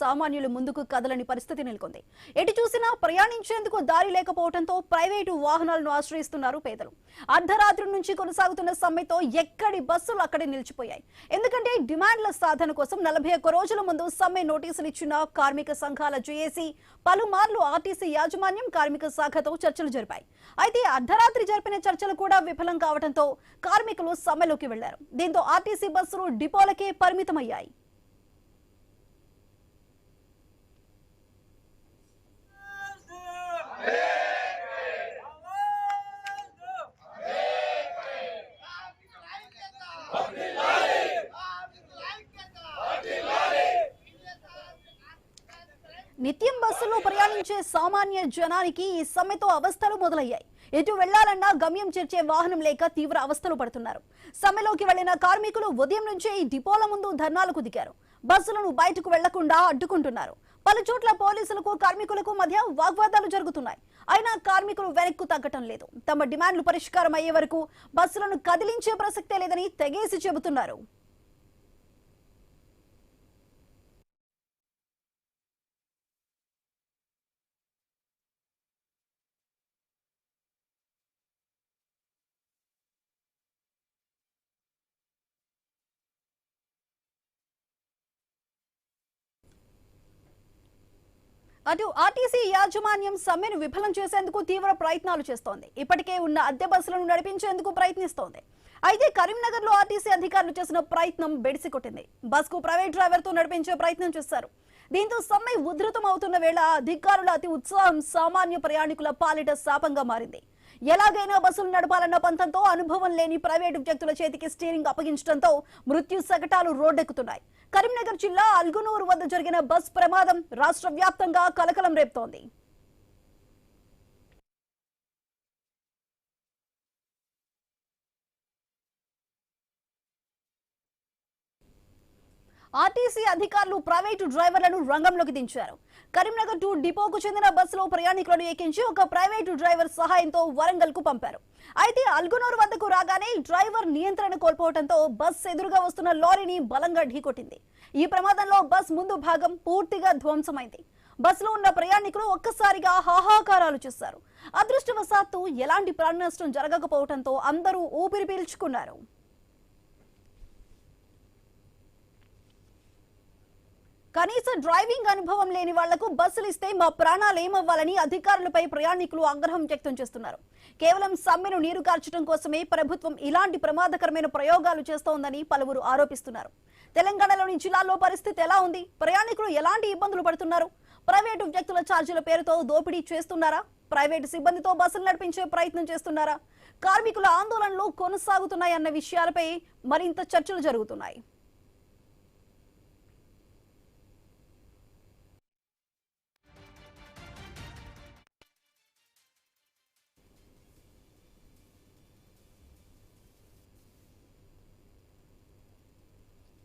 సామాన్యులు ముందుకు కదలని పరిస్థితి నెలకొంది. ఎటు చూసినా ప్రయాణించేందుకు దారి లేకపోవడంతో ప్రైవేటు వాహనాలను ఆశ్రయిస్తున్నారు పేదలు. అర్ధరాత్రి నుంచి కొనసాగుతున్న సమ్మెతో ఎక్కడి బస్సులు అక్కడే నిలిచిపోయాయి. ఎందుకంటే డిమాండ్ల సాధన కోసం 41 రోజుల ముందు సమ్మె నోటీసులు ఇచ్చిన కార్మిక సంఘాల జేఏసీ పలుమార్లు ఆర్టీసీ యాజమాన్యం కార్మిక శాఖతో చర్చలు జరిపాయి. అయితే అర్ధరాత్రి జరిపిన చర్చలు కూడా విఫలం కావడంతో కార్మికులు సమ్మెలోకి వెళ్లారు. దీంతో ఆర్టీసీ బస్సులు డిపోలకే పరిమితమయ్యాయి. నిత్యం బస్సులో ప్రయాణించే సామాన్య జనానికి ఈ సమ్మెతో అవస్థలు మొదలయ్యాయి. ఎటు వెళ్లాలన్నా గమ్యం చేర్చే వాహనం లేక తీవ్ర అవస్థలు పడుతున్నారు. సమ్మెలోకి వెళ్లిన కార్మికులు ఉదయం నుంచే ఈ డిపోల ముందు ధర్నాలకు దిగారు. బస్సులను బయటకు వెళ్లకుండా అడ్డుకుంటున్నారు. పలు చోట్ల పోలీసులకు కార్మికులకు మధ్య వాగ్వాదాలు జరుగుతున్నాయి. అయినా కార్మికులు వెనక్కు తగ్గటం లేదు. తమ డిమాండ్లు పరిష్కారం అయ్యే వరకు బస్సులను కదిలించే ప్రసక్తే లేదని తెగేసి చెబుతున్నారు. అటు ఆర్టీసీ యాజమాన్యం సమ్మెను విఫలం చేసేందుకు తీవ్ర ప్రయత్నాలు చేస్తోంది. ఇప్పటికే ఉన్న అద్దె బస్సులను నడిపించేందుకు ప్రయత్నిస్తోంది. అయితే కరీంనగర్ లో ఆర్టీసీ అధికారులు చేసిన ప్రయత్నం బెడిసి కొట్టింది. బస్ కు ప్రైవేట్ డ్రైవర్ తో నడిపించే ప్రయత్నం చేశారు. దీంతో సమ్మె ఉధృతం అవుతున్న వేళ అధికారుల అతి ఉత్సాహం సామాన్య ప్రయాణికుల పాలిట శాపంగా మారింది. ఎలాగైనా బస్సులు నడపాలన్న పంతంతో అనుభవం లేని ప్రైవేటు వ్యక్తుల చేతికి స్టీరింగ్ అప్పగించడంతో మృత్యు శకటాలు రోడ్డెక్కుతున్నాయి. కరీంనగర్ జిల్లా అల్గునూరు వద్ద జరిగిన బస్ ప్రమాదం రాష్ట్ర వ్యాప్తంగా కలకలం రేపుతోంది. ఆర్టీసీ అధికారులు ప్రైవేటు డ్రైవర్లను రంగంలోకి దించారు. కరీంనగర్ టు డిపోకు చెందిన బస్సులో ప్రయాణికులను ఎక్కించి ఒక ప్రైవేటు డ్రైవర్ సహాయంతో వరంగల్ కు పంపారు. అయితే అల్గునూరు వద్దకు రాగానే డ్రైవర్ నియంత్రణ కోల్పోవడంతో బస్ ఎదురుగా వస్తున్న లారీని బలంగా ఢీకొట్టింది. ఈ ప్రమాదంలో బస్ ముందు భాగం పూర్తిగా ధ్వంసమైంది. బస్సులో ఉన్న ప్రయాణికులు ఒక్కసారిగా హాహాకారాలు చేశారు. అదృష్టవశాత్తు ఎలాంటి ప్రాణ నష్టం జరగకపోవడంతో అందరూ ఊపిరి పీల్చుకున్నారు. కనీస డ్రైవింగ్ అనుభవం లేని వాళ్లకు బస్సులు ఇస్తే మా ప్రాణాలు ఏమవ్వాలని అధికారులపై ప్రయాణికులు ఆగ్రహం వ్యక్తం చేస్తున్నారు. కేవలం సమ్మెను నీరు కార్చడం కోసమే ప్రభుత్వం ఇలాంటి ప్రమాదకరమైన ప్రయోగాలు చేస్తోందని పలువురు ఆరోపిస్తున్నారు. తెలంగాణలోని జిల్లాల్లో పరిస్థితి ఎలా ఉంది? ప్రయాణికులు ఎలాంటి ఇబ్బందులు పడుతున్నారు? ప్రైవేటు వ్యక్తుల ఛార్జీల పేరుతో దోపిడీ చేస్తున్నారా? ప్రైవేటు సిబ్బందితో బస్సులు నడిపించే ప్రయత్నం చేస్తున్నారా? కార్మికుల ఆందోళనలు కొనసాగుతున్నాయన్న విషయాలపై మరింత చర్చలు జరుగుతున్నాయి.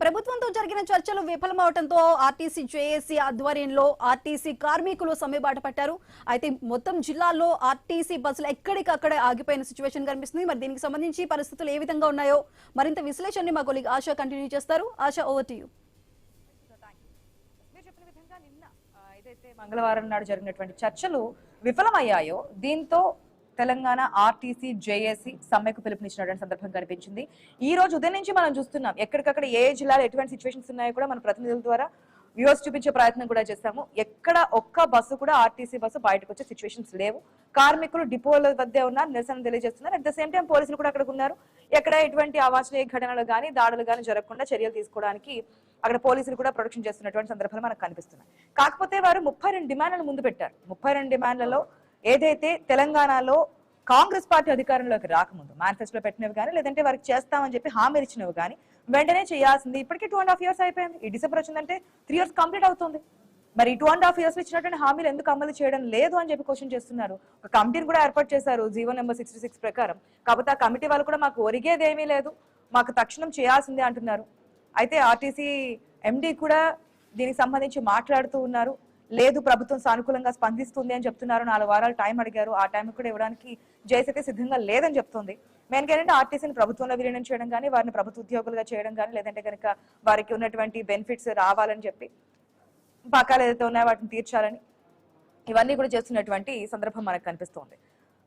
ప్రభుత్వంతో జరిగిన చర్చలు విఫలమవడంతో ఆర్టీసీ జేఏసీ ఆధ్వర్యంలో ఆర్టీసీ కార్మికులు సమ్మెబాట పట్టారు. అయితే మొత్తం జిల్లాల్లో ఆర్టీసీ బస్సులు ఎక్కడికక్కడే ఆగిపోయిన సిచ్యువేషన్ కనిపిస్తుంది. మరి దీనికి సంబంధించి పరిస్థితులు ఏ విధంగా ఉన్నాయో మరింత విశ్లేషణ మా కొలీగ్ ఆశా కంటిన్యూ చేస్తారు. ASHA, over to you. మీరు చెప్పిన విధంగా నిన్న ఏదైతే మంగళవారం నాడు జరిగినటువంటి చర్చలు విఫలమయ్యాయో దీంతో తెలంగాణ ఆర్టీసీ జేఏసీ సమ్మెకు పిలుపునిచ్చినటువంటి సందర్భం కనిపించింది. ఈ రోజు ఉదయం నుంచి మనం చూస్తున్నాం ఎక్కడికక్కడ ఏ జిల్లాలో ఎటువంటి సిచ్యువేషన్స్ ఉన్నాయో కూడా మన ప్రతినిధుల ద్వారా వ్యూవర్స్ చూపించే ప్రయత్నం కూడా చేస్తాము. ఎక్కడ ఒక్క బస్సు కూడా ఆర్టీసీ బస్సు బయటకు వచ్చే సిచ్యువేషన్స్ లేవు. కార్మికులు డిపోల వద్ద ఉన్నారు, నిరసన తెలియజేస్తున్నారు. అట్ ద సేమ్ టైం పోలీసులు కూడా అక్కడ ఉన్నారు. ఎక్కడ ఎటువంటి అవాంఛనీయ ఘటనలు కానీ దాడులు కానీ జరగకుండా చర్యలు తీసుకోవడానికి అక్కడ పోలీసులు కూడా ప్రొటెక్షన్ చేస్తున్నటువంటి సందర్భాలు మనకు కనిపిస్తున్నాయి. కాకపోతే వారు 32 డిమాండ్లను ముందు పెట్టారు. 32 డిమాండ్లలో ఏదైతే తెలంగాణలో కాంగ్రెస్ పార్టీ అధికారంలోకి రాకముందు మేనిఫెస్టోలో పెట్టినవి కానీ లేదంటే వారికి చేస్తామని చెప్పి హామీలు ఇచ్చినవి కానీ వెంటనే చేయాల్సింది. ఇప్పటికీ 2.5 years అయిపోయింది. ఈ డిసెంబర్ వచ్చిందంటే 3 years కంప్లీట్ అవుతుంది. మరి 2.5 years ఇచ్చినటువంటి హామీలు ఎందుకు అమలు చేయడం లేదు అని చెప్పి క్వశ్చన్ చేస్తున్నారు. ఒక కమిటీని కూడా ఏర్పాటు చేశారు జీవో నెంబర్ 66 ప్రకారం. కాకపోతే ఆ కమిటీ వాళ్ళు కూడా మాకు ఒరిగేది ఏమీ లేదు, మాకు తక్షణం చేయాల్సిందే అంటున్నారు. అయితే ఆర్టీసీ ఎండీ కూడా దీనికి సంబంధించి మాట్లాడుతూ ఉన్నారు. లేదు ప్రభుత్వం సానుకూలంగా స్పందిస్తుంది అని చెప్తున్నారు. 4 వారాలు టైం అడిగారు. ఆ టైం కూడా ఇవ్వడానికి జేఏసీ సిద్ధంగా లేదని చెప్తుంది. మెయిన్ ఏంటంటే ఆర్టీసీని ప్రభుత్వంలో విలీనం చేయడం కానీ వారిని ప్రభుత్వ ఉద్యోగులుగా చేయడం కానీ లేదంటే కనుక వారికి ఉన్నటువంటి బెనిఫిట్స్ రావాలని చెప్పి బకాయిలు ఏదైతే ఉన్నాయో వాటిని తీర్చాలని ఇవన్నీ కూడా చేస్తున్నటువంటి సందర్భం మనకు కనిపిస్తోంది.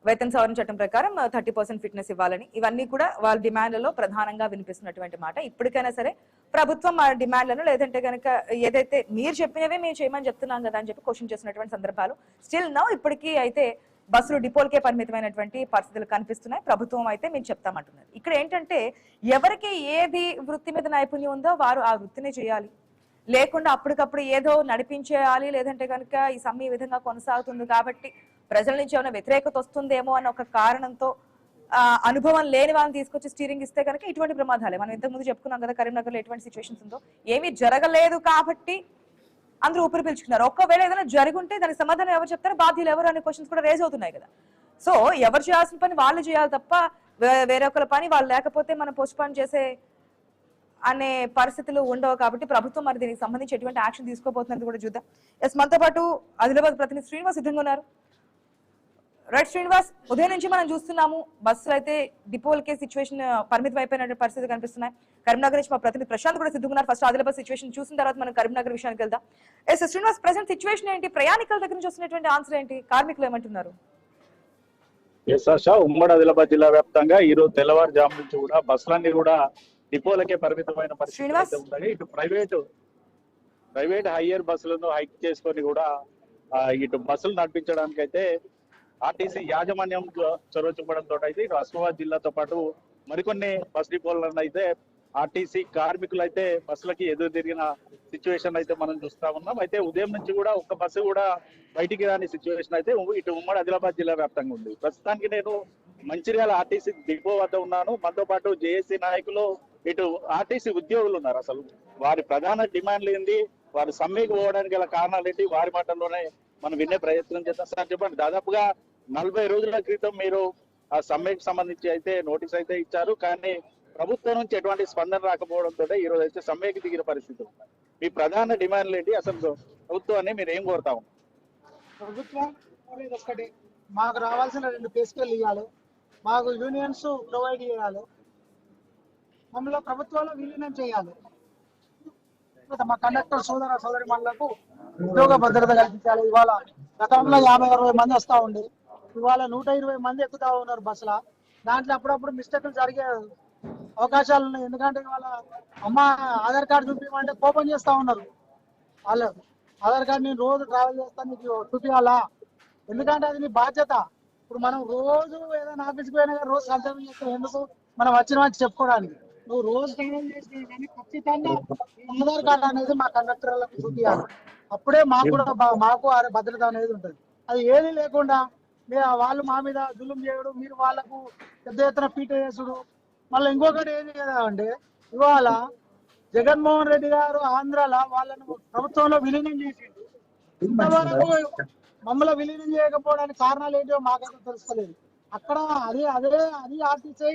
వేతన సవరణ చట్టం ప్రకారం 30% ఫిట్నెస్ ఇవ్వాలని ఇవన్నీ కూడా వాళ్ళ డిమాండ్లలో ప్రధానంగా వినిపిస్తున్నటువంటి మాట. ఇప్పటికైనా సరే ప్రభుత్వం ఆ డిమాండ్లను లేదంటే కనుక ఏదైతే మీరు చెప్పినవే మేము చేయమని చెప్తున్నాం కదా అని చెప్పి క్వశ్చన్ చేస్తున్నటువంటి సందర్భాలు స్టిల్ నౌ ఇప్పటికీ అయితే బస్సులు డిపోలకే పరిమితమైనటువంటి పరిస్థితులు కనిపిస్తున్నాయి. ప్రభుత్వం అయితే మేము చెప్తామంటున్నారు. ఇక్కడ ఏంటంటే ఎవరికి ఏది వృత్తి మీద నైపుణ్యం ఉందో వారు ఆ వృత్తిని చేయాలి, లేకుండా అప్పటికప్పుడు ఏదో నడిపించేయాలి, లేదంటే కనుక ఈ సమ్మె ఈ విధంగా కొనసాగుతుంది కాబట్టి ప్రజల నుంచి ఏమైనా వ్యతిరేకత వస్తుందేమో అన్న ఒక కారణంతో అనుభవం లేని వాళ్ళని తీసుకొచ్చి స్టీరింగ్ ఇస్తే కనుక ఇటువంటి ప్రమాదాలే. మనం ఇంతకుముందు చెప్పుకున్నాం కదా కరీంనగర్ లో ఎటువంటి సిచ్యువేషన్స్ ఉందో. ఏమీ జరగలేదు కాబట్టి అందరూ ఊపిరి పీల్చుకున్నారు. ఒక్కవేళ ఏదైనా జరుగుంటే దానికి సమాధానం ఎవరు చెప్తారు, బాధ్యులు ఎవరు అనే క్వశ్చన్స్ కూడా రేజ్ అవుతున్నాయి కదా. సో ఎవరు చేయాల్సిన పని వాళ్ళు చేయాలి తప్ప వేరే ఒకళ్ళ పని వాళ్ళు లేకపోతే మనం పోస్ట్పోన్ చేసే అనే పరిస్థితులు ఉండవు. కాబట్టి ప్రభుత్వం మరి దీనికి సంబంధించి ఎటువంటి యాక్షన్ తీసుకోబోతున్నది కూడా చూద్దాం. ఎస్, మనతో పాటు ఆదిలాబాద్ ప్రతినిధి శ్రీనివాస్ సిద్ధంగా ఉన్నారు. రైట్ శ్రీనివాస్, ఉదయం నుంచి మనం చూస్తున్నాము బస్సులు అయితే డిపోలకే సిచ్యువేషన్ పరిమితం అయిపోయిన పరిస్థితి కనిపిస్తున్నాయి. కరీంనగర్ నుంచి మా ప్రతినిధి ప్రశాంత్ కూడా సిద్ధంగా ఫస్ట్ ఆదిలాబాద్ సిచ్యువేషన్ చూసిన తర్వాత మనం కరీంనగర్ విషయానికి వెళ్దాం. ఎస్ శ్రీనివాస్, ప్రెసెంట్ సిచ్యువేషన్ ఏంటి, ప్రయాణికుల దగ్గర నుంచి వస్తున్నటువంటి ఆన్సర్ ఏంటి, కార్మికులు ఏమంటున్నారు? ఉమ్మడి ఆదిలాబాద్ జిల్లా వ్యాప్తంగా ఈ రోజు తెల్లవారుజాము నుంచి కూడా బస్సులన్నీ కూడా డిపోలకే పరిమితమైన పరిస్థితి ఉంటాయి. ఇటు ప్రైవేట్ హైయర్ బస్సులను హైక్ చేసుకొని కూడా ఇటు బస్సులు నడిపించడానికి అయితే ఆర్టీసీ యాజమాన్యం చొరవ చూపడంతో అయితే ఇటు ఆసిఫాబాద్ జిల్లాతో పాటు మరికొన్ని బస్ డిపోలను అయితే ఆర్టీసీ కార్మికులు అయితే బస్సులకి ఎదురు తిరిగిన సిచ్యువేషన్ అయితే మనం చూస్తా ఉన్నాం. అయితే ఉదయం నుంచి కూడా ఒక్క బస్సు కూడా బయటికి రాని సిచ్యువేషన్ అయితే ఇటు ఉమ్మడి ఆదిలాబాద్ జిల్లా వ్యాప్తంగా ఉంది. ప్రస్తుతానికి నేను మంచిర్యాల ఆర్టీసీ డిపో వద్ద ఉన్నాను. మనతో పాటు జేఏసీ నాయకులు, ఇటు ఆర్టీసీ ఉద్యోగులు ఉన్నారు. అసలు వారి ప్రధాన డిమాండ్లు ఏంది, వారు సమ్మెకు పోవడానికి గల కారణాలు ఏంటి, వారి మాటల్లోనే మనం వినే ప్రయత్నం చేద్దాం. సార్ చెప్పండి, దాదాపుగా 40 రోజుల క్రితం మీరు ఆ సమ్మెకు సంబంధించి అయితే నోటీస్ అయితే ఇచ్చారు, కానీ ప్రభుత్వం నుంచి ఎటువంటి స్పందన రాకపోవడంతో ఈ రోజు అయితే సమ్మెకి దిగిన పరిస్థితి ఉంది. మీ ప్రధాన డిమాండ్లు ఏంటి, అసలు ప్రభుత్వాన్ని మీరు ఏం కోరుతా ఉన్నారు? ప్రభుత్వం ఒకటి మాకు రావాల్సిన 2 పే స్కేల్ ఇవ్వాలి, మాకు యూనియన్స్ ప్రొవైడ్ చేయాలి, మమ్మల్ని ప్రభుత్వంలో విలీనం చేయాలి, మా కండక్టర్ సోదరి మనులకు ఉద్యోగ భద్రత కల్పించాలి. ఇవాళ గతంలో 50-60 మంది వస్తా ఉండి ఇవాళ 120 మంది ఎక్కుతా ఉన్నారు బస్సుల. దాంట్లో అప్పుడప్పుడు మిస్టేక్లు జరిగే అవకాశాలు ఉన్నాయి. ఎందుకంటే ఇవాళ అమ్మ ఆధార్ కార్డు చూపించమంటే కోపం చేస్తా ఉన్నారు. వాళ్ళు ఆధార్ కార్డు నేను రోజు ట్రావెల్ చేస్తాను నీకు చూపించాలా, ఎందుకంటే అది నీ బాధ్యత. ఇప్పుడు మనం రోజు ఏదైనా ఆఫీస్కి పోయినా రోజు సంతకం చేస్తాం, ఎందుకు మనం వచ్చిన వాళ్ళు చెప్పుకోవడానికి. నువ్వు రోజు ట్రావెల్ చేస్తే కానీ ఖచ్చితంగా ఆధార్ కార్డు అనేది మా కండక్టర్లకు చూపించాలి. అప్పుడే మాకు కూడా మాకు భద్రత అనేది ఉంటుంది. అది ఏది లేకుండా వాళ్ళు మా మీద జులుం చేయడం, మీరు వాళ్ళకు పెద్ద ఎత్తున పీట చేసుడు. మళ్ళీ ఇంకొకటి ఏది కదా అంటే ఇవాళ జగన్మోహన్ రెడ్డి గారు ఆంధ్రాలో వాళ్ళను ప్రభుత్వంలో విలీనం చేసిండు. ఇంతవరకు మమ్మల్ని విలీనం చేయకపోవడానికి కారణాలు ఏంటో మాకైతే తెలుస్తలేదు. అక్కడ అది ఆర్టీసీ,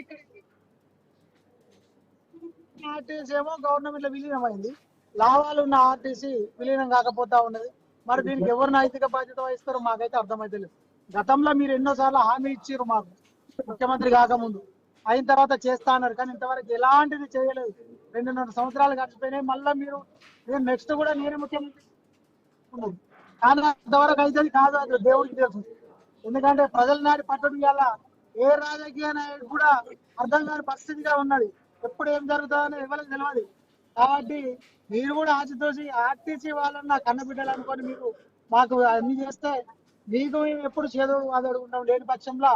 ఆర్టీసీ ఏమో గవర్నమెంట్ లో విలీనం అయింది, లాభాలు ఉన్న ఆర్టీసీ విలీనం కాకపోతా ఉన్నది. మరి దీనికి ఎవరు నైతిక బాధ్యత వహిస్తారో మాకైతే అర్థమైతే లేదు. గతంలో మీరు ఎన్నోసార్లు హామీ ఇచ్చారు మాకు, ముఖ్యమంత్రి కాకముందు, అయిన తర్వాత చేస్తా అన్నారు, కానీ ఇంతవరకు ఎలాంటిది చేయలేదు. 2.5 సంవత్సరాలు గడిచిపోయినాయి. మళ్ళీ మీరు నెక్స్ట్ కూడా నేనే ముఖ్యమంత్రి కానీ అంతవరకు అయితే కాదు, అది దేవుడికి తెలుసు. ఎందుకంటే ప్రజల నాటి పట్టడం వల్ల ఏ రాజకీయ నాయకుడు కూడా అర్థం కాని పరిస్థితిగా ఉన్నది. ఎప్పుడు ఏం జరుగుతుందని ఎవరికి తెలియదు. కాబట్టి మీరు కూడా ఆచితూచి ఆర్టీసీ వాళ్ళని నా కన్నబిడ్డలు అనుకొని మీరు మాకు అన్ని చేస్తే మీకు మేము ఎప్పుడు చేదు అది అడుగుంటాం. లేని పక్షంలో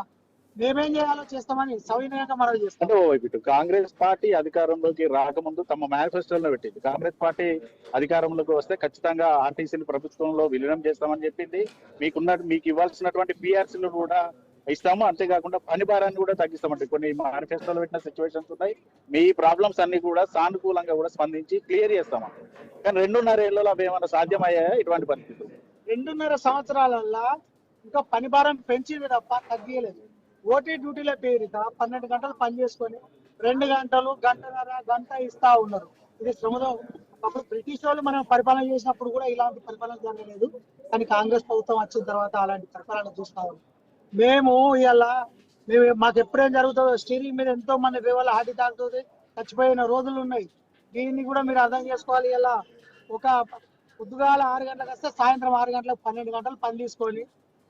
మేమేం చేయాలో చేస్తామని సవినయంగా మనవి చేస్తాం. ఇటు కాంగ్రెస్ పార్టీ అధికారంలోకి రాకముందు తమ మేనిఫెస్టోలో పెట్టింది, కాంగ్రెస్ పార్టీ అధికారంలోకి వస్తే ఖచ్చితంగా ఆర్టీసీని ప్రభుత్వంలో విలీనం చేస్తామని చెప్పింది. మీకు ఇవ్వాల్సినటువంటి పిఆర్సీలు కూడా ఇస్తాము, అంతేకాకుండా పని భారాన్ని కూడా తగ్గిస్తామంటే కొన్ని మేనిఫెస్టోలో పెట్టిన సిచ్యువేషన్స్ ఉన్నాయి. మీ ప్రాబ్లమ్స్ అన్ని కూడా సానుకూలంగా కూడా స్పందించి క్లియర్ చేస్తామంట. కానీ 2.5 ఏళ్లలో అవి ఏమైనా సాధ్యమయ్యాయా ఇటువంటి పరిస్థితులు? 2.5 సంవత్సరాలల్లో ఇంకా పని భారం పెంచింది తప్ప తగ్గియలేదు. ఓటీ డ్యూటీల పేరిట 12 గంటలు పని చేసుకొని 2 గంటలు, గంట ఇస్తా ఉన్నారు. ఇది శ్రమలో అప్పుడు బ్రిటిష్ వాళ్ళు మనం పరిపాలన చేసినప్పుడు కూడా ఇలాంటి పరిపాలన జరగలేదు. కానీ కాంగ్రెస్ ప్రభుత్వం వచ్చిన తర్వాత అలాంటి పరిపాలన చూస్తా ఉన్నాం. మేము మాకు ఎప్పుడేం జరుగుతుందో స్టీరింగ్ మీద ఎంతో మంది వేవాళ్ళ హార్ట్ అటాక్ తోటి చచ్చిపోయిన రోజులు ఉన్నాయి. దీన్ని కూడా మీరు అర్థం చేసుకోవాలి. ఇలా ఒక పొద్దుగాల 6 గంటలకు వస్తే సాయంత్రం 6 గంటలకు 12 గంటలు పని తీసుకొని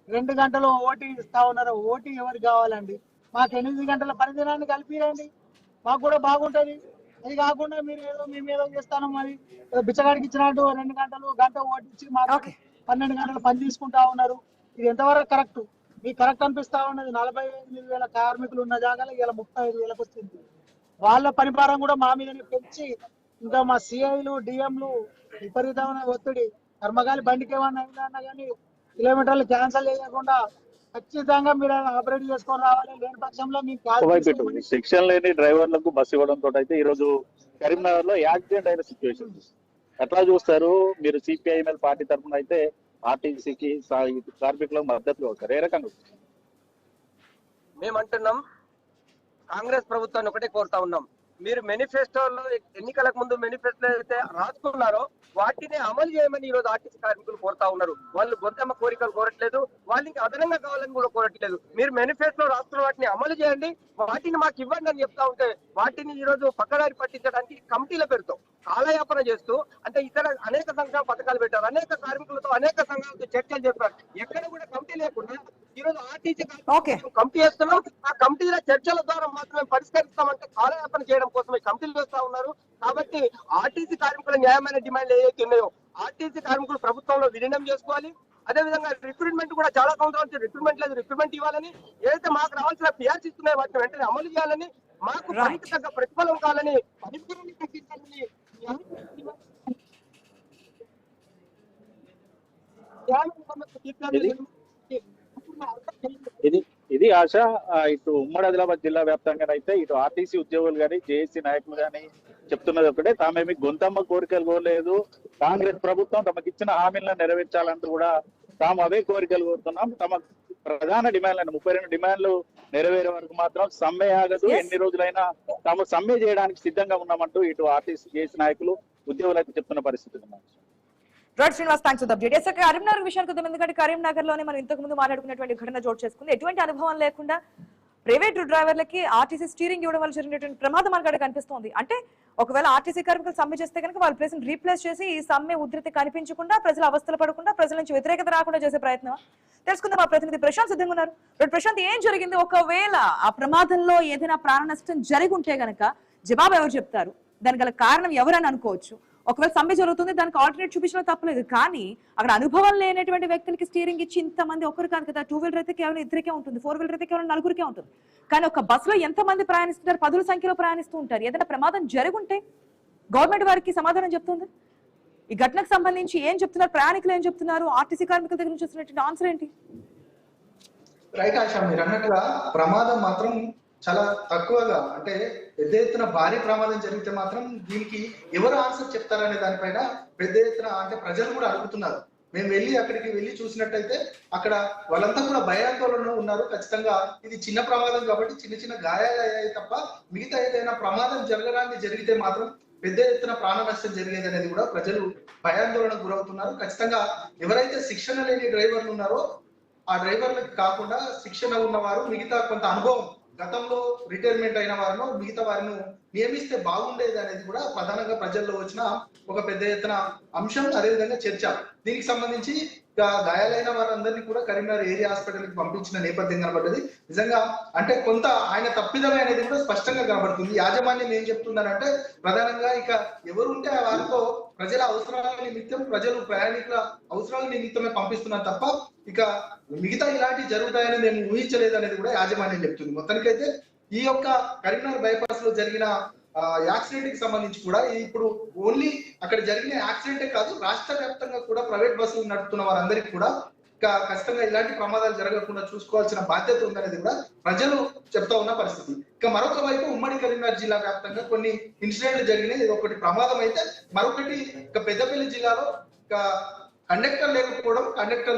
2 గంటలు ఓటీ ఇస్తా ఉన్నారు. ఓటీ ఎవరికి కావాలండి? మాకు 8 గంటల పని దినాన్ని కలిపిరండి, మాకు కూడా బాగుంటది. అది కాకుండా మీరు ఏదో మేము ఏదో చేస్తాను మరి బిచ్చగాడికి ఇచ్చినట్టు 2 గంటలు గంట ఓటీ ఇచ్చి మాకు 12 గంటలు పని తీసుకుంటా ఉన్నారు. ఇది ఎంతవరకు కరెక్ట్? మీకు కరెక్ట్ అనిపిస్తా ఉన్నది? 48,000 కార్మికులు ఉన్న జాగాలో ఇలా 35,000 వచ్చింది. వాళ్ళ పనిభారం కూడా మా మీదనే పెంచి ఇంకా మా సిఐలు డిఎంలు విపరీతమైన ఒత్తిడి. కర్మగాలి బండికి ఏమన్నా అయిందన్నా కానీ కిలోమీటర్లు క్యాన్సల్ చేయకుండా ఖచ్చితంగా మీరు ఆపరేట్ చేసుకొని రావాలి. లేని పక్షంలో మీకు శిక్షణ లేని డ్రైవర్లకు బస్సు ఇవ్వడంతో అయితే ఈ రోజు కరీంనగర్ లో యాక్సిడెంట్ అయిన సిచ్యువేషన్ ఎట్లా చూస్తారు మీరు? సిపిఐఎంఎల్ పార్టీ తరఫున అయితే ఆర్టీసీకి కార్మికులకు మద్దతు అవుతారు, ఏ రకంగా? మేము అంటున్నాం, కాంగ్రెస్ ప్రభుత్వాన్ని ఒకటే కోరుతా ఉన్నాం, మీరు మేనిఫెస్టోలో ఎన్నికలకు ముందు మేనిఫెస్టో అయితే రాసుకున్నారో వాటిని అమలు చేయమని ఈ రోజు ఆర్టీసీ కార్మికులు కోరుతా ఉన్నారు. వాళ్ళు గొంతమ్మ కోరికలు కోరట్లేదు, వాళ్ళకి అదనంగా కావాలని కూడా కోరట్లేదు. మీరు మేనిఫెస్టో రాసుకున్న వాటిని అమలు చేయండి, వాటిని మాకు ఇవ్వండి అని చెప్తా ఉంటే వాటిని ఈ రోజు పక్కదారి పట్టించడానికి కమిటీల పేరుతో కాలయాపన చేస్తూ అంటే ఇతర అనేక సంఘాల పథకాలు పెట్టారు, అనేక కార్మికులతో అనేక సంఘాలతో చర్చలు చెప్పారు. ఎక్కడ కూడా కమిటీ లేకుండా ఈ రోజు ఆర్టీసీ కమిటీ వేస్తున్నాం. ఆ కమిటీల చర్చల ద్వారా మాత్రమే పరిష్కరిస్తామంటే కాలయాపన చేయడం కోసమే కమిటీలు వేస్తా ఉన్నారు. కాబట్టి ఆర్టీసీ కార్మికుల న్యాయమైన డిమాండ్లు ఏవైతే ఉన్నాయో ఆర్టీసీ కార్మికులు ప్రభుత్వంలో విలీనం చేసుకోవాలి. అదే విధంగా రిక్రూట్మెంట్ కూడా చాలా సంవత్సరాల నుంచి రిక్రూట్మెంట్ లేదు, రిక్రూట్మెంట్ ఇవ్వాలని, ఏదైతే మాకు రావాల్సిన పిఆర్సీ ఇస్తున్నాయో వాటిని వెంటనే అమలు చేయాలని, మాకు పనికి తగ్గ ప్రతిఫలం కావాలని, పరిస్థితులను తగ్గించాలని ఇది ఆశ. ఇటు ఉమ్మడి ఆదిలాబాద్ జిల్లా వ్యాప్తంగా అయితే ఇటు ఆర్టీసీ ఉద్యోగులు కానీ జేఏసీ నాయకులు కానీ చెప్తున్నది ఒకటే, తామేమి గొంతమ్మ కోరికలు కోరలేదు, కాంగ్రెస్ ప్రభుత్వం తమకు ఇచ్చిన హామీలను నెరవేర్చాలంటూ కూడా తాము అవే కోరికలు కోరుతున్నాం. తమ ప్రధాన డిమాండ్లను 32 డిమాండ్లు నెరవేరే వరకు మాత్రం సమ్మె ఆగదు, ఎన్ని రోజులైనా తాము సమ్మె చేయడానికి సిద్ధంగా ఉన్నామంటూ ఇటు ఆర్టీసీ జేఏసీ నాయకులు ఉద్యోగులు అయితే చెప్తున్న పరిస్థితి ఉన్నాయి. Right Srinivas, thanks for the update. Yes, Karimnagar విషయానికి వద్దాం. ఎందుకంటే కరీంనగర్ లోనే మనం ఇంతకు ముందు మాట్లాడుకున్నటువంటి ఘటన చోటు చేసుకుంది. ఎటువంటి అనుభవం లేకుండా ప్రైవేట్ డ్రైవర్లకి ఆర్టీసీ స్టీరింగ్ ఇవ్వడం వల్ల జరిగినటువంటి ప్రమాదం మనకు కనిపిస్తోంది. అంటే ఒకవేళ ఆర్టీసీ కార్మికులు సమ్మె చేస్తే కనుక వాళ్ళ ప్లేస్ రీప్లేస్ చేసి ఈ సమ్మె ఉధృతి కనిపించకుండా, ప్రజలు అవస్థలు పడకుండా, ప్రజల నుంచి వ్యతిరేకత రాకుండా చేసే ప్రయత్నం తెలుసుకుందాం. మా ప్రతినిధి ప్రశాంత్ సిద్ధంగా ఉన్నారు. ప్రశాంత్, ఏం జరిగింది? ఒకవేళ ఆ ప్రమాదంలో ఏదైనా ప్రాణ నష్టం జరిగి ఉంటే గనక జవాబు ఎవరు చెప్తారు? దానికి గల కారణం ఎవరని అనుకోవచ్చు. ఒకవేళ సమ్మె జరుగుతుంది, దానికి ఆల్టర్నేట్ చూపించడం తప్పలేదు. కానీ అక్కడ అనుభవం లేనటువంటి వ్యక్తులకి స్టీరింగ్ ఇచ్చి ఇంతమంది ఒక్కరు కాదు కదా, 2 వీలర్ అయితే కేవలం 2కే ఉంటుంది, 4 వీలర్ అయితే కేవలం 4కే ఉంటుంది. కానీ ఒక బస్సులో ఎంతమంది ప్రయాణిస్తుంటారు? 10ల సంఖ్యలో ప్రయాణిస్తూ ఉంటారు. ఏదైనా ప్రమాదం జరుగుంటే గవర్నమెంట్ వారికి సమాధానం చెప్తుంది. ఈ ఘటనకు సంబంధించి ఏం చెప్తున్నారు ప్రయాణికులు, ఏం చెప్తున్నారు? ఆర్టీసీ కార్మికుల దగ్గర నుంచి వస్తున్నటువంటి ఆన్సర్ ఏంటి? రైట్ ఆశ, మీరు అన్నట్టుగా ప్రమాదం మాత్రం చాలా తక్కువగా, అంటే పెద్ద ఎత్తున భారీ ప్రమాదం జరిగితే మాత్రం దీనికి ఎవరు ఆన్సర్ చెప్తారనే దానిపైన పెద్ద ఎత్తున అంటే ప్రజలు కూడా అడుగుతున్నారు. మేము అక్కడికి వెళ్ళి చూసినట్టయితే అక్కడ వాళ్ళంతా కూడా భయాందోళనలో ఉన్నారు. ఖచ్చితంగా ఇది చిన్న ప్రమాదం కాబట్టి చిన్న చిన్న గాయాలు అయ్యాయి తప్ప మిగతా ఏదైనా ప్రమాదం జరిగితే మాత్రం పెద్ద ఎత్తున ప్రాణ నష్టం జరిగేది అనేది కూడా ప్రజలు భయాందోళనకు గురవుతున్నారు. ఖచ్చితంగా ఎవరైతే శిక్షణ లేని డ్రైవర్లు ఉన్నారో ఆ డ్రైవర్లకు కాకుండా శిక్షణ ఉన్నవారు, మిగతా కొంత అనుభవం గతంలో రిటైర్మెంట్ అయిన వారిను, మిగతా వారిని నియమిస్తే బాగుండేది అనేది కూడా ప్రధానంగా ప్రజల్లో వచ్చిన ఒక పెద్ద ఎత్తున అంశం, అదేవిధంగా చర్చ. దీనికి సంబంధించి గాయాలైన వారందరినీ కూడా కరీంనగర్ ఏరియా హాస్పిటల్కి పంపించిన నేపథ్యం కనబడ్డది. నిజంగా అంటే కొంత ఆయన తప్పిదమే అనేది కూడా స్పష్టంగా కనబడుతుంది. యాజమాన్యం ఏం చెప్తుందనంటే ప్రధానంగా ఇక ఎవరుంటే వారితో ప్రజల అవసరాల నిమిత్తం, ప్రజలు ప్రయాణికుల అవసరాల నిమిత్తమే పంపిస్తున్నారు తప్ప ఇక మిగతా ఇలాంటివి జరుగుతాయని మేము ఊహించలేదు అనేది కూడా యాజమాన్యం చెప్తుంది. మొత్తానికైతే ఈ యొక్క కరీంనగర్ బైపాస్ లో జరిగిన యాక్సిడెంట్ కి సంబంధించి కూడా ఇప్పుడు ఓన్లీ అక్కడ జరిగిన యాక్సిడెంటే కాదు, రాష్ట్ర వ్యాప్తంగా కూడా ప్రైవేట్ బస్సులు నడుపుతున్న వారందరికీ కూడా ఖచ్చితంగా ఇలాంటి ప్రమాదాలు జరగకుండా చూసుకోవాల్సిన బాధ్యత ఉందనేది కూడా ప్రజలు చెప్తా ఉన్న పరిస్థితి. ఇక మరొక వైపు ఉమ్మడి కరీంనగర్ జిల్లా వ్యాప్తంగా కొన్ని ఇన్సిడెంట్లు జరిగినాయి. ఇది ఒకటి ప్రమాదం అయితే, మరొకటి ఇక పెద్దపల్లి జిల్లాలో ఇక కండక్టర్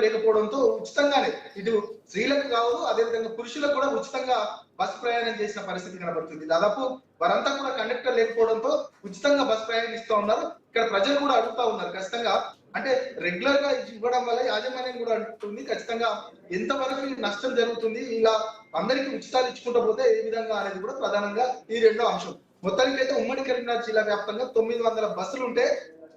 లేకపోవడంతో ఉచితంగానే ఇటు స్త్రీలకు కాదు, అదేవిధంగా పురుషులకు కూడా ఉచితంగా బస్ ప్రయాణం చేసిన పరిస్థితి కనబడుతుంది. దాదాపు వారంతా కూడా కండక్టర్ లేకపోవడంతో ఉచితంగా బస్ ప్రయాణిస్తూ ఉన్నారు. ఇక్కడ ప్రజలు కూడా అడుగుతా ఉన్నారు ఖచ్చితంగా, అంటే రెగ్యులర్ గా ఇవ్వడం వల్ల యాజమాన్యం కూడా అడుగుతుంది ఖచ్చితంగా ఎంతవరకు నష్టం జరుగుతుంది, ఇలా అందరికీ ఉచితాలు ఇచ్చుకుంటూ పోతే ఏ విధంగా అనేది కూడా ప్రధానంగా ఈ రెండో అంశం. మొత్తానికి అయితే ఉమ్మడి కరీంనగర్ జిల్లా వ్యాప్తంగా 900 బస్సులు ఉంటే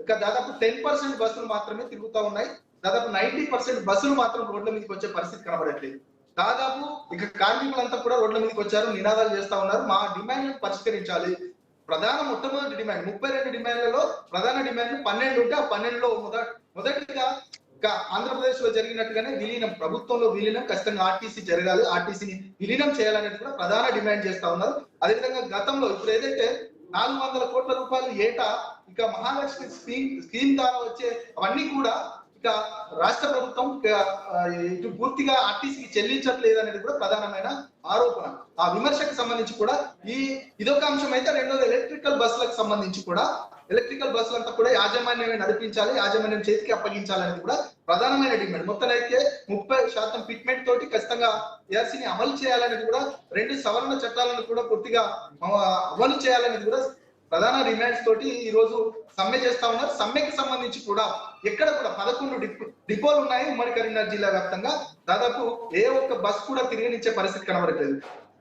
ఇక దాదాపు 10% బస్సులు మాత్రమే తిరుగుతూ ఉన్నాయి. దాదాపు 90% బస్సులు మాత్రం రోడ్ల మీదకి వచ్చే పరిస్థితి కనబడట్లేదు. దాదాపు ఇక కార్మికులంతా కూడా రోడ్ల మీదకి వచ్చారు, నినాదాలు చేస్తా ఉన్నారు. మా డిమాండ్లను పరిష్కరించాలి. మొట్టమొదటి డిమాండ్ 32 డిమాండ్లలో ప్రధాన డిమాండ్లు 12 ఉంటే ఆ 12లో మొదటిగా ఆంధ్రప్రదేశ్ లో జరిగినట్టుగానే విలీనం, ప్రభుత్వంలో విలీనం ఖచ్చితంగా ఆర్టీసీ జరగాలి, ఆర్టీసీని విలీనం చేయాలనేది కూడా ప్రధాన డిమాండ్ చేస్తా ఉన్నారు. అదేవిధంగా గతంలో ఇప్పుడు ఏదైతే 400 కోట్ల రూపాయలు ఏటా ఇక మహాలక్ష్మి స్కీమ్ ద్వారా వచ్చే అవన్నీ కూడా ఇక రాష్ట్ర ప్రభుత్వం ఇటు పూర్తిగా ఆర్టీసీకి చెల్లించట్లేదు అనేది కూడా ప్రధానమైన ఆరోపణ. ఆ విమర్శకు సంబంధించి కూడా ఇదొక అంశం అయితే, రెండోది ఎలక్ట్రికల్ బస్సులకు సంబంధించి కూడా ఎలక్ట్రికల్ బస్సులంతా కూడా యాజమాన్యమే నడిపించాలి, యాజమాన్యం చేతికి అప్పగించాలనేది కూడా ప్రధానమైన డిమాండ్. మొత్తం అయితే 30% ఫిట్మెంట్ తోటి ఖచ్చితంగా ఏఆర్సీని అమలు చేయాలనేది కూడా, 2 సవరణ చట్టాలను కూడా పూర్తిగా అమలు చేయాలనేది కూడా ప్రధాన డిమాండ్స్ తోటి ఈ రోజు సమ్మె చేస్తా ఉన్నారు. సమ్మెకి సంబంధించి కూడా ఎక్కడ కూడా 11 డిపోలు ఉన్నాయి ఉమ్మడి కరీంనగర్ జిల్లా వ్యాప్తంగా. దాదాపు ఏ ఒక్క బస్ కూడా తిరగనిచ్చే పరిస్థితి కనబడట్లేదు.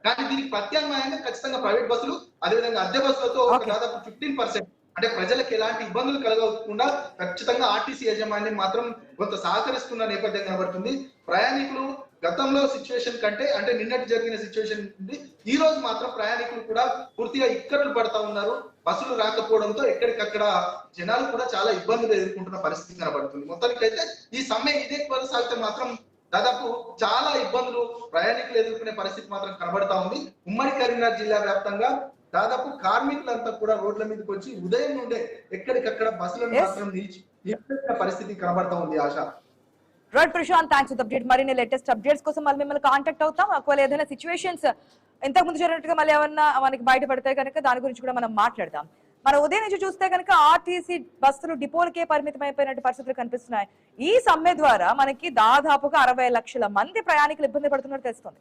కానీ దీనికి ప్రత్యామ్నాయంగా ఖచ్చితంగా ప్రైవేట్ బస్సులు, అదేవిధంగా అద్దె బస్సులతో దాదాపు 15% అంటే ప్రజలకు ఎలాంటి ఇబ్బందులు కలగకుండా ఖచ్చితంగా ఆర్టీసీ యాజమాన్యం మాత్రం కొంత సహకరిస్తున్న నేపథ్యం కనబడుతుంది. ప్రయాణికులు గతంలో సిచ్యువేషన్ కంటే, అంటే నిన్నటి జరిగిన సిచ్యువేషన్ నుండి ఈ రోజు మాత్రం ప్రయాణికులు కూడా పూర్తిగా ఇక్కట్లు పడతా ఉన్నారు. బస్సులు రాకపోవడంతో ఎక్కడికక్కడ జనాలు కూడా చాలా ఇబ్బందులు ఎదుర్కొంటున్న పరిస్థితి కనబడుతుంది. మొత్తానికైతే ఈ సమ్మె ఇదే కొనసాగితే మాత్రం దాదాపు చాలా ఇబ్బందులు ప్రయాణికులు ఎదుర్కొనే పరిస్థితి మాత్రం కనబడతా ఉంది. ఉమ్మడి కరీంనగర్ జిల్లా వ్యాప్తంగా దాదాపు కార్మికులంతా కూడా రోడ్ల మీదకి వచ్చి ఉదయం నుండే ఎక్కడికక్కడ బస్సులను మాత్రం నిలిచిన పరిస్థితి కనబడతా ఉంది. ఆశ right Prashant, thanks for update. మరిన్ని లేటెస్ట్ అప్డేట్స్ కోసం మళ్ళీ మిమ్మల్ని కాంటాక్ట్ అవుతాం. ఒకవేళ ఏదైనా సిచ్యువేషన్స్ ఇంతకు ముందు జరిగినట్టుగా మళ్ళీ ఏమన్నా మనకి బయటపడితే కనుక దాని గురించి కూడా మనం మాట్లాడదాం. మనం ఉదయం నుంచి చూస్తే కనుక ఆర్టీసీ బస్సులు డిపోలకే పరిమితం అయిపోయినట్టు పరిస్థితులు కనిపిస్తున్నాయి. ఈ సమ్మె ద్వారా మనకి దాదాపుగా 60 లక్షల మంది ప్రయాణికులు ఇబ్బంది పడుతున్నట్టు తెలుస్తుంది.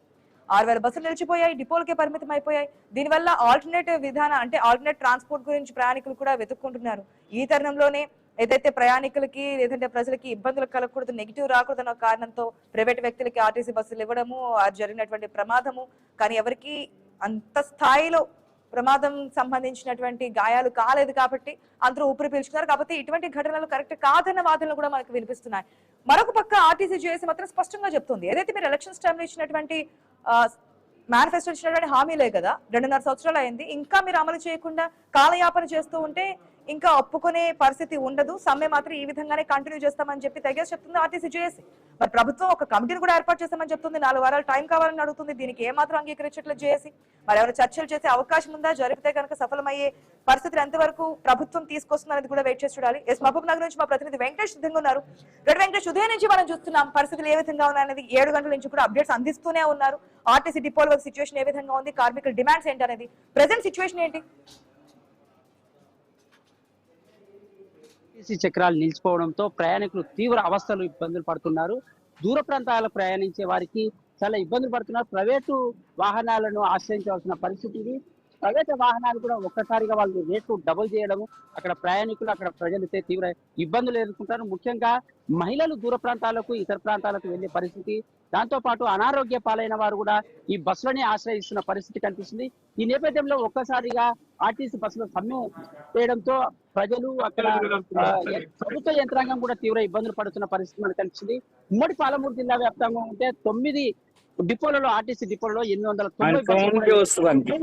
6000 బస్సులు నిలిచిపోయాయి, డిపోలకే పరిమితం అయిపోయాయి. దీనివల్ల ఆల్టర్నేటివ్ విధానం, అంటే ఆల్టర్నేట్ ట్రాన్స్పోర్ట్ గురించి ప్రయాణికులు కూడా వెతుక్కుంటున్నారు. ఈ తరుణంలోనే ఏదైతే ప్రయాణికులకి లేదంటే ప్రజలకి ఇబ్బందులు కలగకూడదు, నెగిటివ్ రాకూడదన్న కారణంతో ప్రైవేట్ వ్యక్తులకి ఆర్టీసీ బస్సులు ఇవ్వడము, జరిగినటువంటి ప్రమాదము. కానీ ఎవరికి అంత స్థాయిలో ప్రమాదం సంబంధించినటువంటి గాయాలు కాలేదు కాబట్టి అందరూ ఊపిరి పీల్చుకున్నారు. కాబట్టి ఇటువంటి ఘటనలు కరెక్ట్ కాదన్న వాదనలు కూడా మనకు వినిపిస్తున్నాయి. మరొక పక్క ఆర్టీసీ జేఏసీ మాత్రం స్పష్టంగా చెప్తుంది, ఏదైతే మీరు ఎలక్షన్స్ టైంలో ఇచ్చినటువంటి మేనిఫెస్టో ఇచ్చినటువంటి హామీలే కదా, 2.5 సంవత్సరాలు అయింది, ఇంకా మీరు అమలు చేయకుండా కాలయాపన చేస్తూ ఉంటే ఇంకా ఒప్పుకునే పరిస్థితి ఉండదు, సమ్మె మాత్రం ఈ విధంగానే కంటిన్యూ చేస్తామని చెప్పి తెగేసి చెప్తుంది ఆర్టీసీ జేఏసీ. మరి ప్రభుత్వం ఒక కమిటీని కూడా ఏర్పాటు చేస్తామని చెప్తుంది, 4 వారాలు టైం కావాలని అడుగుతుంది. దీనికి ఏమాత్రం అంగీకరించట్లేదు జేఏసీ. మరి ఎవరైనా చర్చలు చేసే అవకాశం ఉందా? జరిగితే కనుక సఫలమయ్యే పరిస్థితులు ఎంతవరకు ప్రభుత్వం తీసుకొస్తుందనేది కూడా వెయిట్ చేసి చూడాలి. మహబూబ్ నగర్ నుంచి మా ప్రతినిధి వెంకటేష్ సిద్ధంగా ఉన్నారు. వెంకటేష్, ఉదయం నుంచి మనం చూస్తున్నాం పరిస్థితులు ఏ విధంగా ఉన్నాయనేది. 7 గంటల నుంచి కూడా అప్డేట్స్ అందిస్తూనే ఉన్నారు. ఆర్టీసీ డిపోల సిచ్యువేషన్ ఏ విధంగా ఉంది, కార్మికుల డిమాండ్స్ ఏంటి అనేది, ప్రెసెంట్ సిచ్యువేషన్ ఏంటి? ఆర్టీసీ చక్రాలు నిలిచిపోవడంతో ప్రయాణికులు తీవ్ర అవస్థలు ఇబ్బందులు పడుతున్నారు. దూర ప్రాంతాలకు ప్రయాణించే వారికి చాలా ఇబ్బందులు పడుతున్నారు. ప్రైవేటు వాహనాలను ఆశ్రయించవలసిన పరిస్థితి ఇది. ప్రైవేట్ వాహనాలు కూడా ఒక్కసారిగా వాళ్ళు రేట్లు డబుల్ చేయడము, అక్కడ ప్రయాణికులు అక్కడ ప్రజలైతే తీవ్ర ఇబ్బందులు ఎదుర్కొంటారు. ముఖ్యంగా మహిళలు దూర ప్రాంతాలకు ఇతర ప్రాంతాలకు వెళ్లే పరిస్థితి, దాంతో పాటు అనారోగ్య పాలైన వారు కూడా ఈ బస్సులని ఆశ్రయిస్తున్న పరిస్థితి కనిపిస్తుంది. ఈ నేపథ్యంలో ఒక్కసారిగా ఆర్టీసీ బస్సులో సమ్మె చేయడంతో ప్రజలు అక్కడ ప్రభుత్వ యంత్రాంగం కూడా తీవ్ర ఇబ్బందులు పడుతున్న పరిస్థితి మనకు కనిపిస్తుంది. ఉమ్మడి పాలమూరు జిల్లా వ్యాప్తంగా ఉంటే 9 డిపోలలో ఆర్టీసీ డిపోలలో 890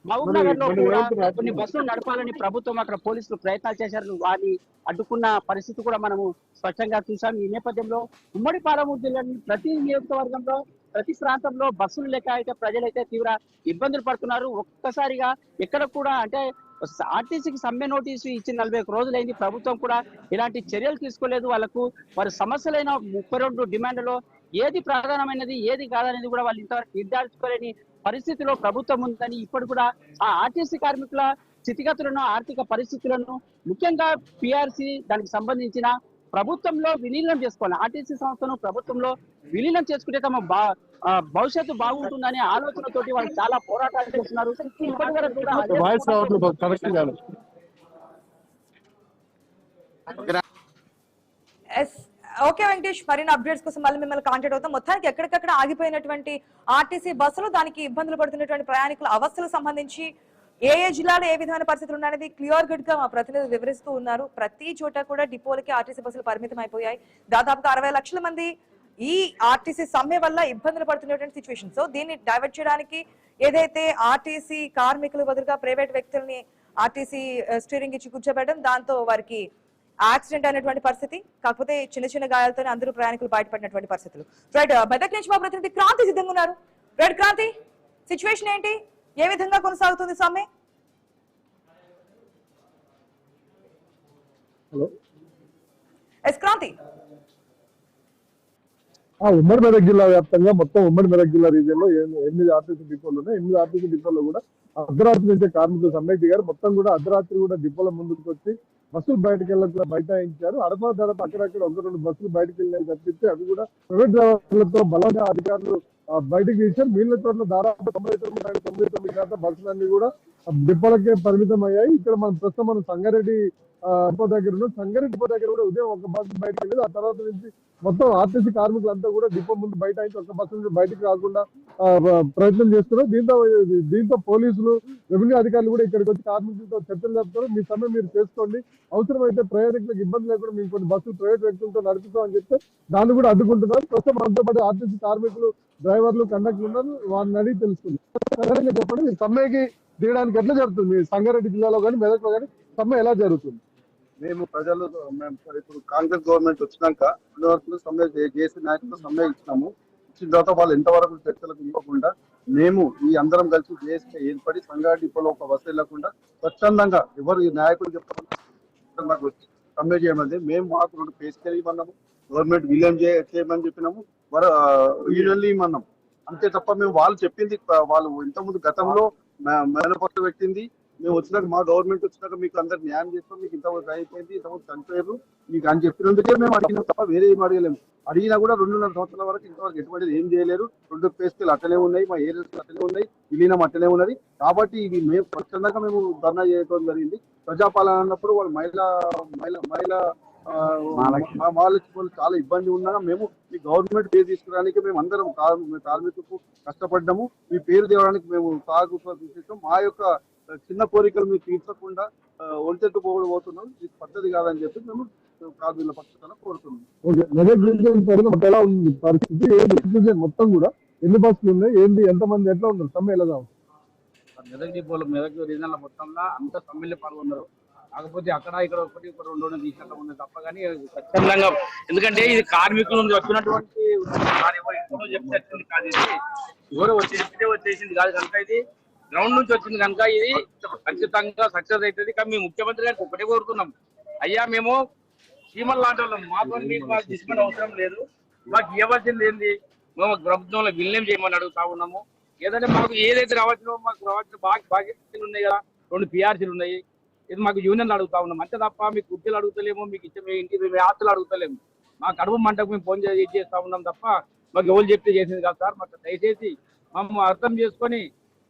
మహబూబ్ నగర్ లో కూడా కొన్ని బస్సులు నడపాలని ప్రభుత్వం అక్కడ పోలీసులు ప్రయత్నాలు చేశారు. వారిని అడ్డుకున్న పరిస్థితి కూడా మనము స్పష్టంగా చూసాం. ఈ నేపథ్యంలో ఉమ్మడి పాలమూరు జిల్లాని ప్రతి నియోజకవర్గంలో ప్రతి ప్రాంతంలో బస్సులు లేక అయితే ప్రజలైతే తీవ్ర ఇబ్బందులు పడుతున్నారు. ఒక్కసారిగా ఎక్కడ కూడా అంటే ఆర్టీసీకి సమ్మె నోటీసు ఇచ్చి 41 రోజులైంది, ప్రభుత్వం కూడా ఇలాంటి చర్యలు తీసుకోలేదు. వాళ్ళకు వారి సమస్యలైన 32 డిమాండ్లలో ఏది ప్రధానమైనది ఏది కాదనేది కూడా వాళ్ళు ఇంతవరకు నిర్ధారించుకోలేని పరిస్థితిలో ప్రభుత్వం ఉందని, ఇప్పుడు కూడా ఆ ఆర్టీసీ కార్మికుల స్థితిగతులను ఆర్థిక పరిస్థితులను ముఖ్యంగా పిఆర్సీ దానికి సంబంధించిన ప్రభుత్వంలో విలీనం చేసుకోవాలి, ఆర్టీసీ సంస్థను ప్రభుత్వంలో విలీనం చేసుకుంటే తమ భవిష్యత్తు బాగుంటుందనే ఆలోచనతోటి వాళ్ళు చాలా పోరాటాలు చేస్తున్నారు. ఇప్పటి వరకు కూడా ఓకే వెంకటేష్, మరిన్ని అప్డేట్స్ కోసం మళ్ళీ మిమ్మల్ని కాంటాక్ట్ అవుతాం. మొత్తానికి ఎక్కడికక్కడ ఆగిపోయినటువంటి ఆర్టీసీ బస్సులు, దానికి ఇబ్బందులు పడుతున్నటువంటి ప్రయాణికుల అవస్థలకు సంబంధించి ఏ జిల్లాలో ఏ విధమైన పరిస్థితులు ఉన్నాయనేది క్లియర్ కట్ గా మా ప్రతినిధి వివరిస్తూ ఉన్నారు. ప్రతి చోట కూడా డిపోలకి ఆర్టీసీ బస్సులు పరిమితం అయిపోయాయి. దాదాపుగా 60 లక్షల మంది ఈ ఆర్టీసీ సమ్మె వల్ల ఇబ్బందులు పడుతున్నటువంటి సిచ్యువేషన్. సో దీన్ని డైవర్ట్ చేయడానికి ఏదైతే ఆర్టీసీ కార్మికులు బదులుగా ప్రైవేట్ వ్యక్తుల్ని ఆర్టీసీ స్టీరింగ్ ఇచ్చి కూర్చోబెట్టడం, దాంతో వారికి యాక్సిడెంట్ అయినటువంటి పరిస్థితి. కాకపోతే చిన్న చిన్న గాయాలతోనే అందరూ ప్రయాణికులు బయటపడినటువంటి పరిస్థితులు. రైట్, మెదక్ నుంచి మా ప్రతినిధి క్రాంతి సిద్ధంగా ఉన్నారు. రైట్ క్రాంతి, సిచ్యువేషన్ ఏంటి, ఏ విధంగా కొనసాగుతుంది సమ్మె? హలో క్రాంతి. ఉమ్మడి మెదక్ జిల్లా వ్యాప్తంగా మొత్తం ఉమ్మడి మెదక్ జిల్లా రీజియన్ లో 8 ఆర్టీసీ డిపోలు ఉన్నాయి. 8 ఆర్టీసీ డిపోల్లో కూడా అర్ధరాత్రి నుంచే కార్మికులు సమ్మెకి దిగారు. మొత్తం కూడా అర్ధరాత్రి కూడా డిపోల ముందుకు వచ్చి బస్సులు బయటకు వెళ్ళకుండా బైఠాయించారు. అడప అక్కడక్కడ 1-2 బస్సులు బయటకు వెళ్ళినాయి తప్పించి అవి కూడా ప్రైవేట్ డ్రైవర్లతో బలంగా అధికారులు బయటకు తీశారు. మిగిలిన చోట్ల దాదాపు 99% బస్సులన్నీ కూడా డిపోలకే పరిమితం అయ్యాయి. ఇక్కడ ప్రస్తుతం సంగారెడ్డి డిపో దగ్గర ఉన్నాం. సంగారెడ్డి డిపో దగ్గర కూడా ఉదయం ఒక బస్సు బయటకు వెళ్ళేది. ఆ తర్వాత నుంచి మొత్తం ఆర్టీసీ కార్మికులంతా కూడా డిపో ముందు బైఠాయించి ఒక బస్సు నుంచి బయటకు రాకుండా ప్రయత్నం చేస్తున్నారు. దీంతో పోలీసులు, రెవెన్యూ అధికారులు కూడా ఇక్కడికి వచ్చి కార్మికులతో చర్చలు జరుపుతారు. మీ సమ్మె మీరు చేసుకోండి, అవసరమైతే ప్రయాణికులకు ఇబ్బంది లేకుండా మేము కొన్ని బస్సులు ప్రైవేట్ వ్యక్తులతో నడుపుతామని చెప్తే దాన్ని కూడా అడ్డుకుంటున్నారు. ప్రస్తుతం మనతో పాటు ఆర్టీసీ కార్మికులు, డ్రైవర్లు, కండక్టర్లు ఉన్నారు. వారిని అడిగి తెలుస్తుంది. చెప్పండి, మీ సమ్మెకి దిగడానికి ఎట్లా జరుగుతుంది? మీ సంగారెడ్డి జిల్లాలో కానీ మెదక్ లో కానీ సమ్మె ఎలా జరుగుతుంది? మేము ఇప్పుడు కాంగ్రెస్ గవర్నమెంట్ వచ్చినాక వరకు సమ్మె చేసి నాయకులు సమ్మె ఇచ్చినాము. ఇచ్చిన తర్వాత వాళ్ళు ఎంతవరకు చర్చలకు ఇవ్వకుండా మేము ఈ అందరం కలిసి జేఏసీ ఏర్పడి సంగారెడ్డి డిపోలో ఒక బస్సు వెళ్లకుండా స్వచ్ఛందంగా ఎవరు ఈ నాయకులు చెప్పకుండా సమ్మె చేయమంది. మేము మాకు 2 పే స్కేల్ ఇవ్వన్నాము, గవర్నమెంట్ విలీనం చేయమని చెప్పినాము, యూనియన్లు ఇవ్వన్నాము. అంతే తప్ప మేము వాళ్ళు చెప్పింది, వాళ్ళు ఇంతకుముందు గతంలో మేనపట్టు పెట్టింది, మేము వచ్చినాక మా గవర్నమెంట్ వచ్చినాక మీకు అందరికి న్యాయం చేస్తాం, మీకు ఇంతవరకు అయిపోయింది, ఇంతవరకు చనిపోయారు మీకు అని చెప్పినందుకే మేము అడిగినాం తప్ప వేరే ఏం అడగలేము. అడిగినా కూడా 2.5 సంవత్సరాల వరకు ఇంతవరకు ఎటువంటిది ఏం చేయలేరు. 2 పే స్కేల్ అట్టనే ఉన్నాయి, మా ఏరియాస్ అట్టనే ఉన్నాయి, విలీనం అట్టనే ఉన్నది. కాబట్టి ఇది మేము స్వచ్ఛందంగా మేము ధర్నా చేయడం జరిగింది. ప్రజాపాలన అన్నప్పుడు వాళ్ళు మహాలక్ష్మి చాలా ఇబ్బంది ఉన్నా మేము ఈ గవర్నమెంట్ పేరు తీసుకురానికి మేము అందరం కార్మికులకు కష్టపడ్డాము. మీ పేరు తేవడానికి మేము సాగు తీసేసాం. మా యొక్క చిన్న కోరికలు మీరు తీర్చకుండా ఒంటెట్టు పోతున్నాం, ఇది పద్ధతి కాదని చెప్పి మేము కార్మికుల పక్షాన కోరుతున్నాం. ఎలా ఉంది పరిస్థితి? మొత్తం కూడా ఎన్ని బస్సులు ఉన్నాయి, ఏంటి, ఎంతమంది, ఎట్లా ఉన్నారు, సమ్మె ఎలా ఉంది? మెదక్ డిపోలో మెదక్ రీజనల్ మొత్తంలో అంతా సమ్మెలో పాల్గొన్నారు. కాకపోతే అక్కడ ఇక్కడ 1-2 తీసినట్టు ఉంది తప్ప కానీ స్వచ్ఛందంగా, ఎందుకంటే ఇది కార్మికుల నుంచి వచ్చినటువంటి చెప్తే కాదు, ఇది ఎవరో వచ్చేసింది కాదు కనుక ఇది గ్రౌండ్ నుంచి వచ్చింది కనుక ఇది ఖచ్చితంగా సక్సెస్ అవుతుంది. కానీ మేము ముఖ్యమంత్రి గారికి ఒకటే కోరుతున్నాం, అయ్యా మేము చీమల్ లాంటి వాళ్ళం, మాతో మీకు మాకు తీసుకునే అవసరం లేదు, మాకు ఇవ్వాల్సింది ఏంది, మేము ప్రభుత్వంలో విలీనం చేయమని అడుగుతా ఉన్నాము. ఏదంటే మాకు ఏదైతే రావాల్సిన బాధ్యతలు ఉన్నాయి కదా, 2 పిఆర్సీలు ఉన్నాయి, ఇది మాకు యూనియన్లు అడుగుతా ఉన్నాం అంతే తప్ప మీకు కుర్చీలు అడుగుతలేము, మీకు ఇచ్చే మీ ఇంటి మీ ఆస్తులు అడుగుతలేము. మా కడుపు మంటకు మేము ఫోన్ చేస్తా ఉన్నాం తప్ప మాకు ఎవరు చెప్తే చేసింది కాదు సార్. మాకు దయచేసి మమ్మల్ని అర్థం చేసుకొని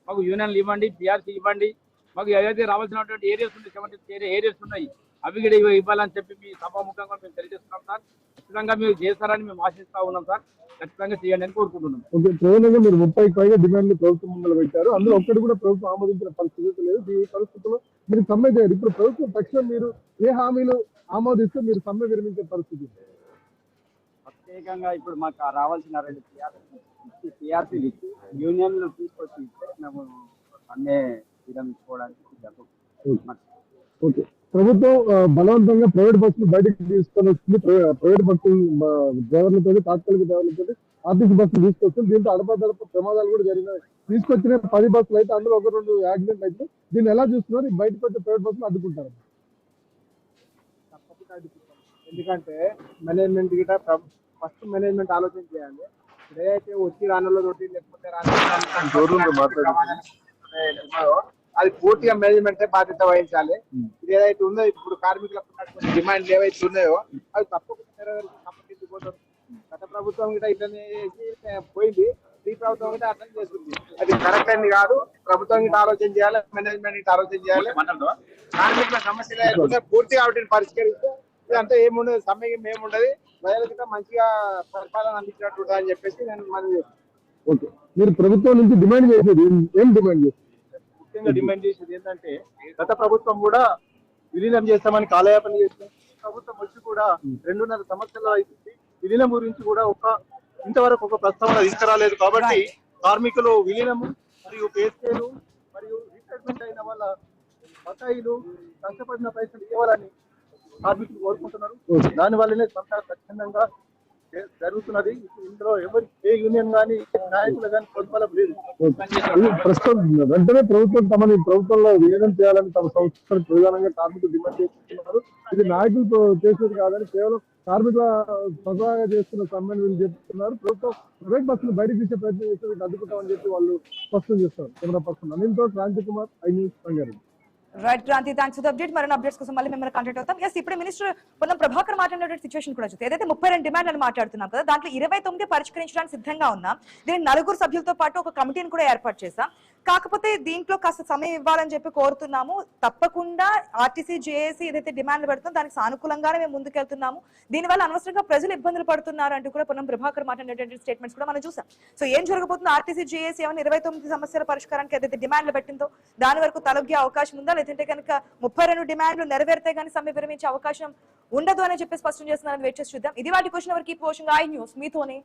మాకు యూనియన్లు ఇవ్వండి, పిఆర్సీ ఇవ్వండి, మాకు ఏదైతే రావాల్సినటువంటి ఏరియాస్ ఉన్నాయి, 70 ఏరియాస్ ఉన్నాయి, అవి కూడా ఇవ్వాలని చెప్పి మీ సభాముఖంగా మేము తెలియజేస్తున్నాం సార్. ఖచ్చితంగా మీరు చేస్తారని మేము ఆశిస్తా ఉన్నాం సార్. ఖచ్చితంగా చేయండి అని కోరుకుంటున్నాం. ప్రధానంగా మీరు 30కి పైగా డిమాండ్లు ప్రభుత్వం ముందు పెట్టారు, అందులో ఒక్కటి కూడా ప్రభుత్వం ఆమోదించిన పరిస్థితి లేదు. ఈ పరిస్థితుల్లో మీరు సమ్మె చేయరు. ఇప్పుడు ప్రభుత్వం తక్షణం మీరు ఏ హామీలు ఆమోదిస్తే మీరు సమ్మె విరమించే పరిస్థితి? ప్రత్యేకంగా ఇప్పుడు మాకు రావాల్సిన 2 పిఆర్సీలు ఇచ్చి యూనియన్లు తీసుకొచ్చి ఇస్తే మేము సమ్మె విరమించుకోవడానికి ఓకే. ప్రభుత్వం బలవంతంగా ప్రైవేట్ బస్సులు బయటకు తీసుకొని వస్తుంది. ప్రైవేట్ బస్సులు డ్రైవర్లతో, తాత్కాలిక డ్రైవర్లతో ఆర్టీసీ బస్సులు తీసుకొస్తుంది. దీంతో అడపదడప ప్రమాదాలు కూడా జరిగినాయి. తీసుకొచ్చిన 10 బస్సులు అయితే అందులో 1-2 యాక్సిడెంట్ అయితే దీన్ని ఎలా చూస్తున్నారు? బయటకు వచ్చే ప్రైవేట్ బస్సులు అడ్డుకుంటారు? తప్పకుండా అడ్డుకుంటారు. ఎందుకంటే మేనేజ్మెంట్ గిట ఫస్ట్ మేనేజ్మెంట్ ఆలోచన చేయాలి. ఏదైతే వచ్చి రానుల్లో తోటి లేకపోతే అది పూర్తిగా మేనేజ్మెంటే బాధ్యత వహించాలి. ఇది ఏదైతే ఉందో ఇప్పుడు కార్మికులకు డిమాండ్లు ఏవైతే ఉన్నాయో అది తప్పకుండా నెరవేర్చి గత ప్రభుత్వం గిట ఇట్లనే పోయింది, ఈ ప్రభుత్వం గిట అర్థం చేస్తుంది. అది కరెక్ట్ అని కాదు. ప్రభుత్వం గిట ఆలోచన చేయాలి, మేనేజ్మెంట్ గిట ఆలోచన చేయాలి. కార్మికుల సమస్యలు పూర్తిగా వాటిని పరిష్కరిస్తే ఇదంతా ఏముండదు, సమ్మె ఏముండదు, ప్రజలకి మంచిగా పరిపాలన అందించినట్టు అని చెప్పేసి నేను మనం ఓకే. మీరు ప్రభుత్వం నుంచి డిమాండ్ చేసేది ఏం డిమాండ్ చేస్తారు? ముఖ్యంగా డిమాండ్ చేసేది ఏంటంటే గత ప్రభుత్వం కూడా విలీనం చేస్తామని కాలయాపన చేసింది. ప్రభుత్వం వచ్చి కూడా 2.5 సంవత్సరాలు అవుతుంది. విలీనం గురించి కూడా ఇంతవరకు ఒక ప్రస్తావన తీసుకురాలేదు. కాబట్టి కార్మికులు విలీనము మరియు పే స్కేలు మరియు రిటైర్మెంట్ అయిన వాళ్ళ బకాయిలు కష్టపడిన పైసలు ఇవ్వాలని కార్మికులు కోరుకుంటున్నారు. దాని వల్లనే సంస్థ ఖచ్చితంగా జరుగుతున్నది. ఇందులో ఏ యూనియన్ కానీ నాయకులు కానీ ప్రతిఫలం లేదు. ప్రస్తుతం వెంటనే ప్రభుత్వంలో విలీనం చేయాలని తమ సంస్థలు ప్రధానంగా కార్మికులు డిమాండ్ చేస్తున్నారు. ఇది నాయకులతో చేసేది కాదని కేవలం కార్మికుల స్వతహాగా చేస్తున్న సమ్మెను వీళ్ళు చెప్తున్నారు. ప్రభుత్వం ప్రైవేట్ బస్సులు బయటకు తీసే ప్రయత్నం చేస్తే వీళ్ళు అడ్డుకుంటామని చెప్పి వాళ్ళు స్పష్టం చేస్తారు. కెమెరా పర్సన్ అనిల్తో Kranthi Kumar, I News, Rangareddy. Right Kranthi, thanks for the update. మరిన్ని అప్డేట్స్ కోసం మళ్ళీ మిమ్మల్ని కాంటాక్ట్ అవుతాం. ఎస్, ఇప్పుడు మినిస్టర్ పొన్నం ప్రభాకర్ మాట్లాడిన సిచువేషన్ కూడా చూస్తే ఏదైతే 32 డిమాండ్లను మాట్లాడుతున్నాం కదా, దాంట్లో 29 పరిష్కరించడానికి సిద్ధంగా ఉన్నాం. దీని 4 సభ్యులతో పాటు ఒక కమిటీని కూడా ఏర్పాటు చేశాం. కాకపోతే దీంట్లో కాస్త సమయం ఇవ్వాలని చెప్పి కోరుతున్నాము. తప్పకుండా ఆర్టీసీ జేఏసీ ఏదైతే డిమాండ్లు పెడుతుందో దానికి సానుకూలంగానే మేము ముందుకెళ్తున్నాము. దీనివల్ల అనవసరంగా ప్రజలు ఇబ్బందులు పడుతున్నారు అంటూ కూడా పొన్నం ప్రభాకర్ మాట్లాడినటువంటి స్టేట్మెంట్స్ కూడా మనం చూసాం. సో ఏం జరగబోతుందో, ఆర్టీసీ జేఏసీ ఏమైనా 29 సమస్యల పరిష్కారానికి ఏదైతే డిమాండ్లు పెట్టిందో దాని వరకు తలొగ్గే అవకాశం ఉందా, లేదంటే కనుక 32 డిమాండ్లు నెరవేరితే కానీ సమ్మె విరమించే అవకాశం ఉండదు అని చెప్పి స్పష్టం చేస్తున్నారని వెయిట్ చేసి చూద్దాం. ఇది వాటి క్వశ్చన్ ఎవరికి పోషంగా ఐ న్యూస్ మీతోనే.